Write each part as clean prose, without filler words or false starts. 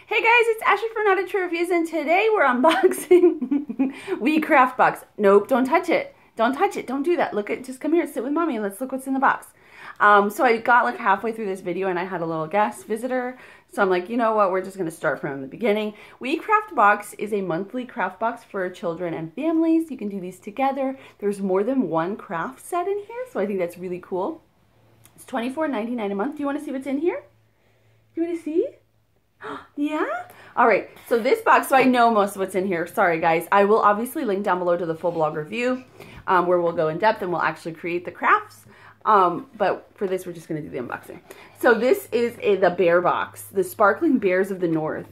Hey guys, it's Asheli from Not a True Reviews, and today we're unboxing We Craft Box. Nope, don't touch it. Don't touch it. Don't do that. Look at, just come here, sit with mommy, and let's look what's in the box. So I got like halfway through this video and I had a little guest visitor. So I'm like, you know what, we're just going to start from the beginning. We Craft Box is a monthly craft box for children and families. You can do these together. There's more than one craft set in here, so I think that's really cool. It's $24.99 a month. Do you want to see what's in here? You want to see? Yeah? Alright, so this box, so I know most of what's in here. Sorry guys. I will obviously link down below to the full blog review where we'll go in depth and we'll actually create the crafts. But for this, we're just going to do the unboxing. So this is the bear box, the Sparkling Bears of the North.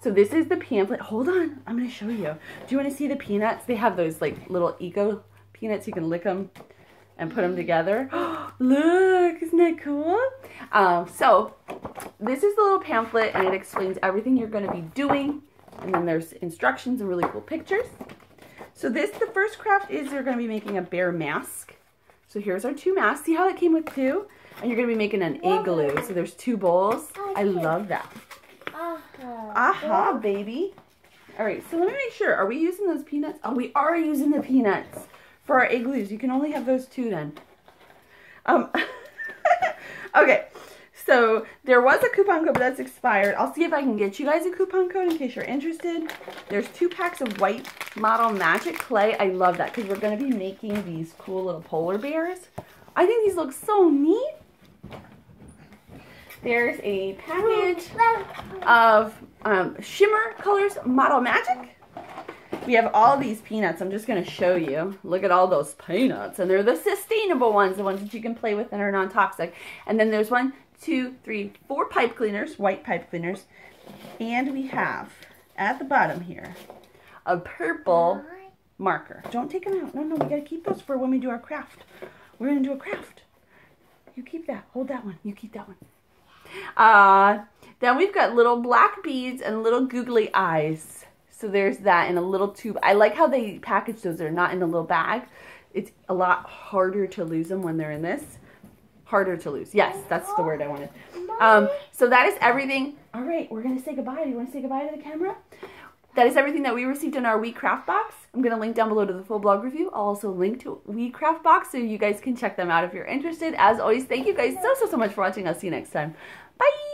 So this is the pamphlet. Hold on, I'm going to show you. Do you want to see the peanuts? They have those like little eco peanuts. You can lick them and put them together. Look, isn't that cool? So this is the little pamphlet and it explains everything you're going to be doing. And then there's instructions and really cool pictures. So the first craft is you're going to be making a bear mask. So here's our two masks. See how it came with two? And you're going to be making an igloo. So there's two bowls. I love that. Aha, baby. All right, so let me make sure. Are we using those peanuts? Oh, we are using the peanuts for our igloos. You can only have those two then. Okay, so there was a coupon code, but that's expired. I'll see if I can get you guys a coupon code in case you're interested. There's 2 packs of white model magic clay. I love that because we're going to be making these cool little polar bears. I think these look so neat. There's a package of Shimmer Colors Model Magic. We have all these peanuts. I'm just going to show you. Look at all those peanuts. And they're the sustainable ones, the ones that you can play with and are non-toxic. And then there's 1, 2, 3, 4 pipe cleaners, white pipe cleaners. And we have, at the bottom here, a purple marker. Don't take them out. No, we got to keep those for when we do our craft. We're going to do a craft. You keep that. Hold that one. You keep that one. Then we've got little black beads and little googly eyes. So there's that in a little tube. I like how they package those. They're not in a little bag. It's a lot harder to lose them when they're in this. Harder to lose. Yes, that's the word I wanted. So that is everything. All right, we're going to say goodbye. Do you want to say goodbye to the camera? That is everything that we received in our We Craft Box. I'm going to link down below to the full blog review. I'll also link to We Craft Box so you guys can check them out if you're interested. As always, thank you guys so much for watching. I'll see you next time. Bye!